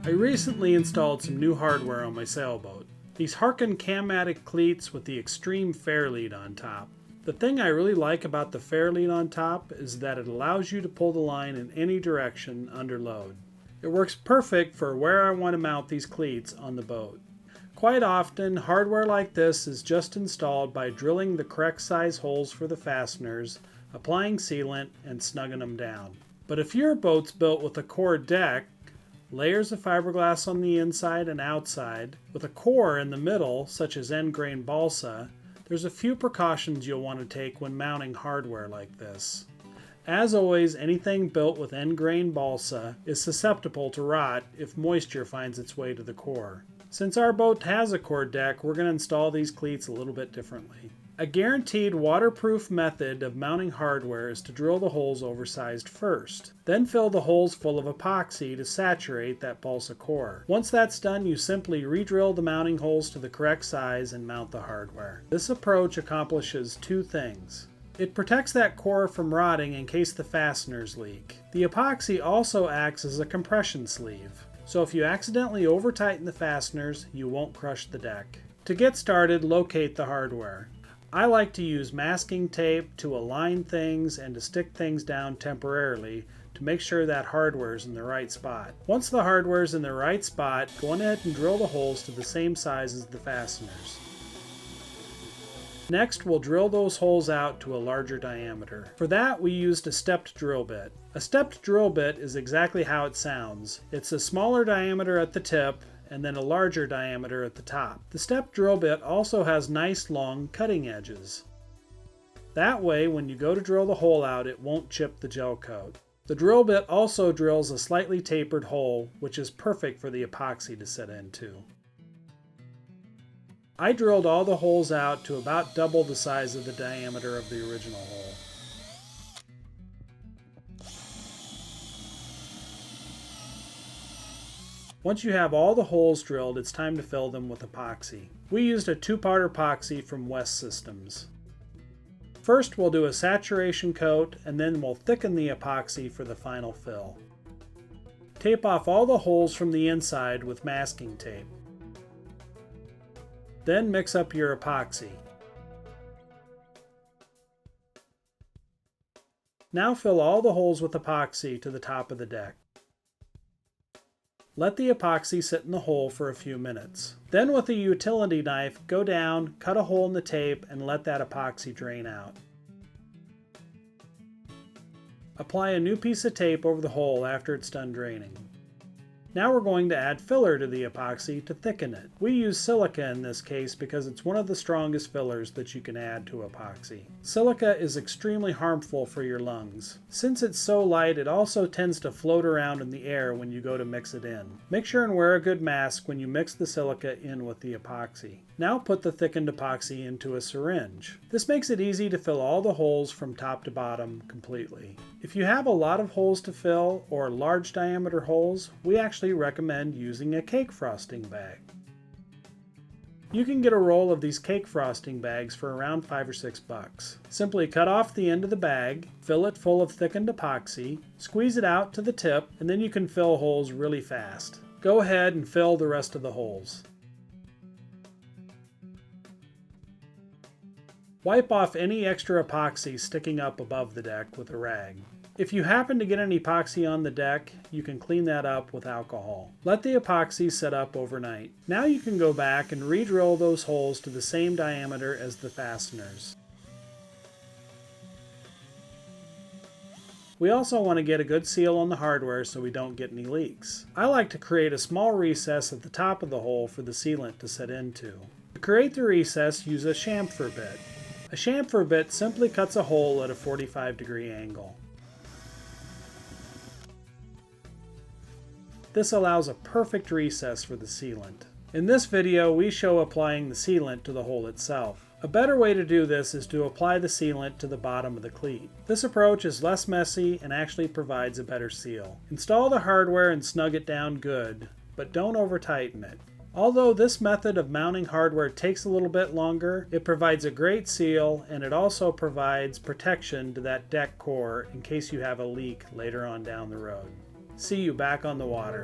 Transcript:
I recently installed some new hardware on my sailboat. These Harken Cam-Matic cleats with the extreme fair lead on top. The thing I really like about the fair lead on top is that it allows you to pull the line in any direction under load. It works perfect for where I want to mount these cleats on the boat. Quite often, hardware like this is just installed by drilling the correct size holes for the fasteners, applying sealant, and snugging them down. But if your boat's built with a core deck, layers of fiberglass on the inside and outside, with a core in the middle, such as end grain balsa, there's a few precautions you'll want to take when mounting hardware like this. As always, anything built with end grain balsa is susceptible to rot if moisture finds its way to the core. Since our boat has a core deck, we're going to install these cleats a little bit differently. A guaranteed waterproof method of mounting hardware is to drill the holes oversized first. Then fill the holes full of epoxy to saturate that balsa core. Once that's done, you simply re-drill the mounting holes to the correct size and mount the hardware. This approach accomplishes two things. It protects that core from rotting in case the fasteners leak. The epoxy also acts as a compression sleeve, so if you accidentally over-tighten the fasteners, you won't crush the deck. To get started, locate the hardware. I like to use masking tape to align things and to stick things down temporarily to make sure that hardware is in the right spot. Once the hardware is in the right spot, go on ahead and drill the holes to the same size as the fasteners. Next, we'll drill those holes out to a larger diameter. For that, we used a stepped drill bit. A stepped drill bit is exactly how it sounds. It's a smaller diameter at the tip and then a larger diameter at the top. The stepped drill bit also has nice long cutting edges. That way, when you go to drill the hole out, it won't chip the gel coat. The drill bit also drills a slightly tapered hole, which is perfect for the epoxy to set into. I drilled all the holes out to about double the size of the diameter of the original hole. Once you have all the holes drilled, it's time to fill them with epoxy. We used a 2-part epoxy from West Systems. First, we'll do a saturation coat, and then we'll thicken the epoxy for the final fill. Tape off all the holes from the inside with masking tape. Then mix up your epoxy. Now fill all the holes with epoxy to the top of the deck. Let the epoxy sit in the hole for a few minutes. Then with a utility knife, go down, cut a hole in the tape, and let that epoxy drain out. Apply a new piece of tape over the hole after it's done draining. Now we're going to add filler to the epoxy to thicken it. We use silica in this case because it's one of the strongest fillers that you can add to epoxy. Silica is extremely harmful for your lungs. Since it's so light, it also tends to float around in the air when you go to mix it in. Make sure and wear a good mask when you mix the silica in with the epoxy. Now put the thickened epoxy into a syringe. This makes it easy to fill all the holes from top to bottom completely. If you have a lot of holes to fill or large diameter holes, we actually recommend using a cake frosting bag. You can get a roll of these cake frosting bags for around $5 or $6. Simply cut off the end of the bag, fill it full of thickened epoxy, squeeze it out to the tip, and then you can fill holes really fast. Go ahead and fill the rest of the holes. Wipe off any extra epoxy sticking up above the deck with a rag. If you happen to get any epoxy on the deck, you can clean that up with alcohol. Let the epoxy set up overnight. Now you can go back and re-drill those holes to the same diameter as the fasteners. We also want to get a good seal on the hardware so we don't get any leaks. I like to create a small recess at the top of the hole for the sealant to set into. To create the recess, use a chamfer bit. A chamfer bit simply cuts a hole at a 45-degree angle. This allows a perfect recess for the sealant. In this video, we show applying the sealant to the hole itself. A better way to do this is to apply the sealant to the bottom of the cleat. This approach is less messy and actually provides a better seal. Install the hardware and snug it down good, but don't over-tighten it. Although this method of mounting hardware takes a little bit longer, it provides a great seal and it also provides protection to that deck core in case you have a leak later on down the road. See you back on the water.